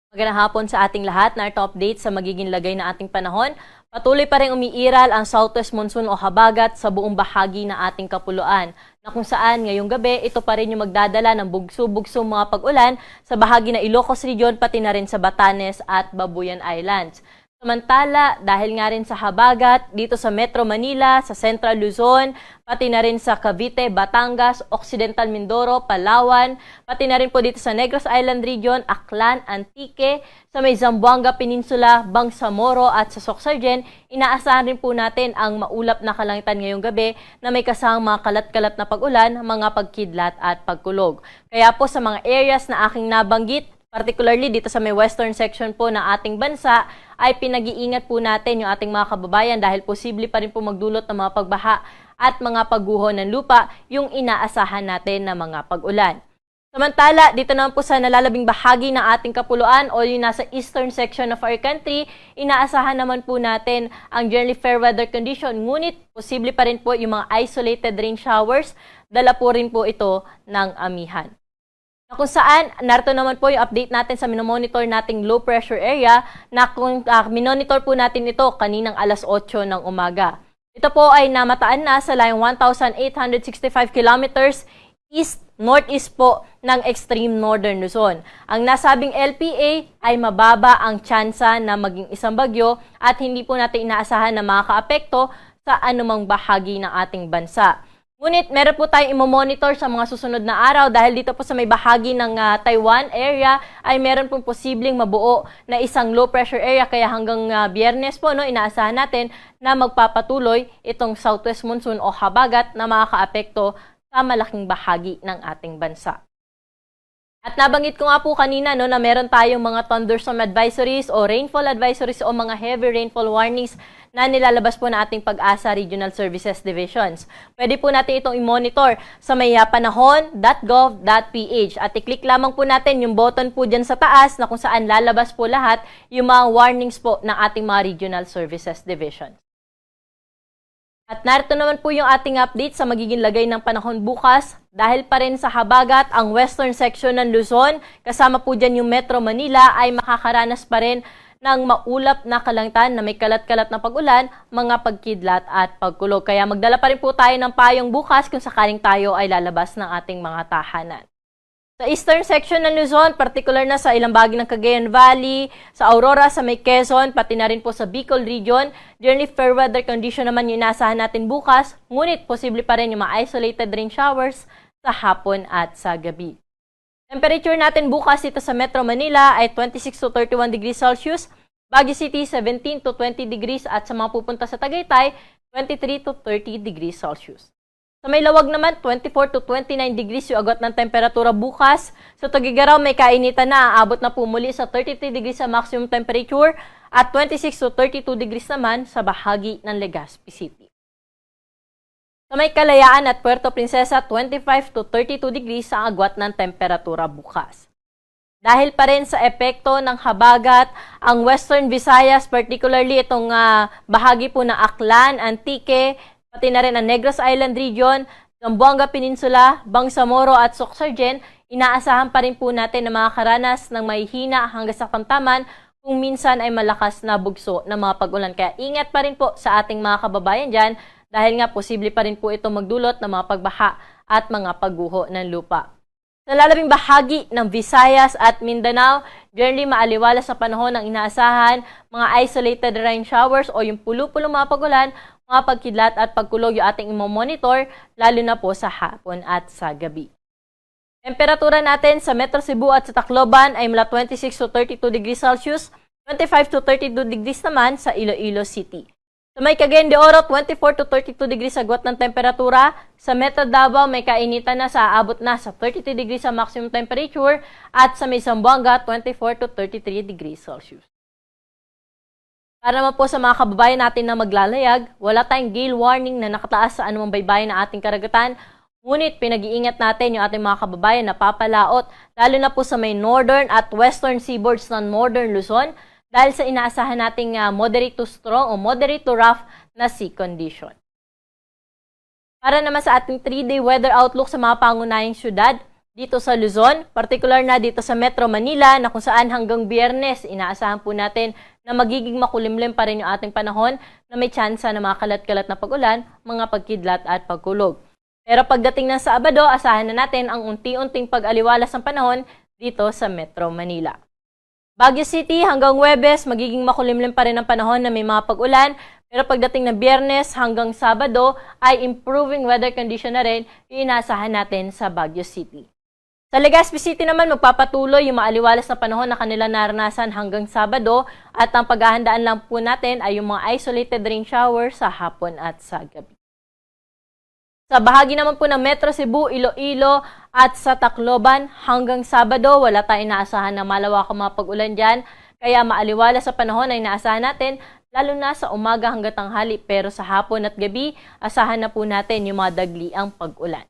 Magandang hapon sa ating lahat. Narito update sa magiging lagay na ating panahon. Patuloy pa rin umiiral ang southwest monsoon o habagat sa buong bahagi ng ating kapuluan, na kung saan ngayong gabi ito pa rin yung magdadala ng bugso-bugso mga pag-ulan sa bahagi ng Ilocos Region pati na rin sa Batanes at Babuyan Islands. Samantala, dahil nga rin sa habagat dito sa Metro Manila, sa Central Luzon, pati na rin sa Cavite, Batangas, Occidental Mindoro, Palawan, pati na rin po dito sa Negros Island Region, Aklan, Antique, sa may Zamboanga Peninsula, Bangsamoro at sa Sorsogon, inaasahan rin po natin ang maulap na kalangitan ngayong gabi na may kasamang mga kalat-kalat na pag-ulan, mga pagkidlat at pagkulog. Kaya po sa mga areas na aking nabanggit, particularly dito sa may western section po ng ating bansa, ay pinag-iingat po natin yung ating mga kababayan dahil posible pa rin po magdulot ng mga pagbaha at mga pagguho ng lupa yung inaasahan natin na mga pag-ulan. Samantala, dito naman po sa nalalabing bahagi ng ating kapuluan o yung nasa eastern section of our country, inaasahan naman po natin ang generally fair weather condition. Ngunit, posible pa rin po yung mga isolated rain showers, dala po rin po ito ng amihan. Kung saan, narito naman po yung update natin sa minomonitor nating low pressure area na kung minonitor po natin ito kaninang alas 8 ng umaga. Ito po ay namataan na sa layong 1,865 kilometers northeast po ng extreme northern Luzon. Ang nasabing LPA ay mababa ang tsansa na maging isang bagyo at hindi po natin inaasahan na makakaapekto sa anumang bahagi ng ating bansa. Ngunit meron po tayong imomonitor sa mga susunod na araw dahil dito po sa may bahagi ng Taiwan area ay meron pong posibleng mabuo na isang low pressure area kaya hanggang Biyernes po inaasahan natin na magpapatuloy itong southwest monsoon o habagat na makakaapekto sa malaking bahagi ng ating bansa. At nabanggit ko nga po kanina na meron tayong mga thunderstorm advisories o rainfall advisories o mga heavy rainfall warnings na nilalabas po na ating Pag-asa Regional Services Divisions. Pwede po natin itong i-monitor sa may panahon.gov.ph at i-click lamang po natin yung button po dyan sa taas na kung saan lalabas po lahat yung mga warnings po ng ating mga Regional Services Division. At narito naman po yung ating update sa magiging lagay ng panahon bukas. Dahil pa rin sa habagat ang western section ng Luzon, kasama po dyan yung Metro Manila ay makakaranas pa rin ng maulap na kalangitan na may kalat-kalat na pag-ulan, mga pagkidlat at pagkulog. Kaya magdala pa rin po tayo ng payong bukas kung sakaling tayo ay lalabas ng ating mga tahanan. Sa eastern section ng Luzon, particular na sa ilang bahagi ng Cagayan Valley, sa Aurora, sa may Quezon, pati na rin po sa Bicol Region, generally fair weather condition naman yung inaasahan natin bukas, ngunit posible pa rin yung mga isolated rain showers sa hapon at sa gabi. Temperature natin bukas dito sa Metro Manila ay 26 to 31 degrees Celsius, Baguio City 17 to 20 degrees at sa mga pupunta sa Tagaytay 23 to 30 degrees Celsius. Sa may lawag naman, 24 to 29 degrees yung agot ng temperatura bukas. Sa Tuguegarao, may kainitan na, aabot na po muli sa 33 degrees sa maximum temperature at 26 to 32 degrees naman sa bahagi ng Legazpi City. Sa may Kalayaan at Puerto Princesa, 25 to 32 degrees ang agwat ng temperatura bukas. Dahil pa rin sa epekto ng habagat, ang Western Visayas, particularly itong bahagi po ng Aklan, Antique, pati na rin ang Negros Island Region, Zamboanga Peninsula, Bangsamoro at Sorsogon, inaasahan pa rin po natin na makakaranas ng mahihina hanggang sa kamtaman kung minsan ay malakas na bugso ng mga pag-ulan. Kaya ingat pa rin po sa ating mga kababayan dyan dahil nga posible pa rin po ito magdulot ng mga pagbaha at mga pagguho ng lupa. Sa lalabing bahagi ng Visayas at Mindanao, generally maaliwala sa panahon ng inaasahan, mga isolated rain showers o yung pulo-pulong mga pag-ulan, mga pagkidlat at pagkulog yung ating imomonitor, lalo na po sa hapon at sa gabi. Temperatura natin sa Metro Cebu at sa Tacloban ay mula 26 to 32 degrees Celsius, 25 to 32 degrees naman sa Iloilo City. Sa may Cagayan de Oro, 24 to 32 degrees agwat ng temperatura. Sa Metro Davao, may kainitan na sa aabot na sa 33 degrees sa maximum temperature at sa may Zamboanga, 24 to 33 degrees Celsius. Para naman po sa mga kababayan natin na maglalayag, wala tayong gale warning na nakataas sa anumang baybayin ng ating karagatan. Ngunit pinag-iingat natin yung ating mga kababayan na papalaot, lalo na po sa may northern at western seaboards ng northern Luzon dahil sa inaasahan nating moderate to strong o moderate to rough na sea condition. Para naman sa ating 3-day weather outlook sa mga pangunahing syudad, dito sa Luzon, particular na dito sa Metro Manila na kung saan hanggang Biyernes, inaasahan po natin na magiging makulimlim pa rin yung ating panahon na may tsansa na mga kalat-kalat na pag-ulan, mga pagkidlat at pagkulog. Pero pagdating ng Sabado, asahan na natin ang unti-unting pag-aliwalas ng panahon dito sa Metro Manila. Baguio City hanggang Huwebes, magiging makulimlim pa rin ang panahon na may mga pag-ulan. Pero pagdating ng Biyernes hanggang Sabado ay improving weather condition na rin yung inaasahan natin sa Baguio City. Sa Legazpi City naman, magpapatuloy yung maaliwalas na panahon na kanila naranasan hanggang Sabado at ang paghahandaan lang po natin ay yung mga isolated rain shower sa hapon at sa gabi. Sa bahagi naman po ng Metro Cebu, Iloilo at sa Tacloban, hanggang Sabado, wala tayong inaasahan na malawakang mga pag-ulan dyan. Kaya maaliwalas sa panahon ay inaasahan natin, lalo na sa umaga hanggang tanghali. Pero sa hapon at gabi, asahan na po natin yung mga dagliang pag-ulan.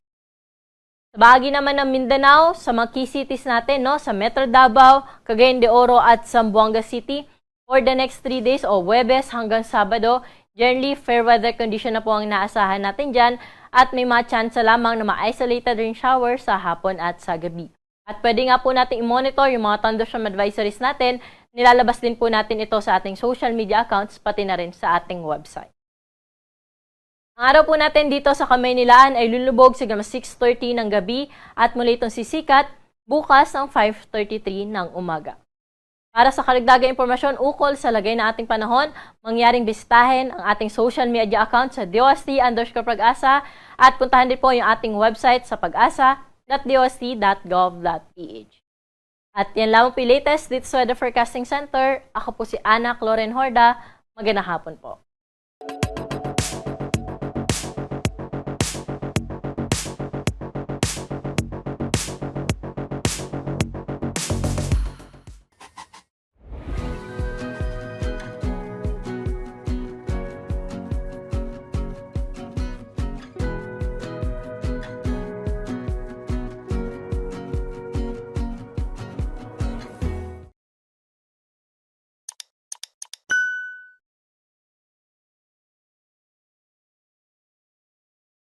Sa bahagi naman ng Mindanao, sa mga key cities natin, sa Metro Davao, Cagayan de Oro at Zamboanga City, for the next 3 days o Huwebes hanggang Sabado, generally fair weather condition na po ang naasahan natin dyan at may mga chance lamang na ma-isolated rain shower sa hapon at sa gabi. At pwede nga po natin i-monitor yung mga thunderstorm advisories natin. Nilalabas din po natin ito sa ating social media accounts pati na rin sa ating website. Ang araw po natin dito sa Kamaynilaan ay lulubog sa 6:30 ng gabi at muli itong sisikat bukas ng 5:33 ng umaga. Para sa karagdagang impormasyon ukol sa lagay ng ating panahon, mangyaring bisitahin ang ating social media account sa DOST_Pag-asa at puntahan din po yung ating website sa pag-asa.dost.gov.ph. At yan lamang po yung latest dito sa Weather Forecasting Center. Ako po si Ana Cloren Horda. Magandang hapon po.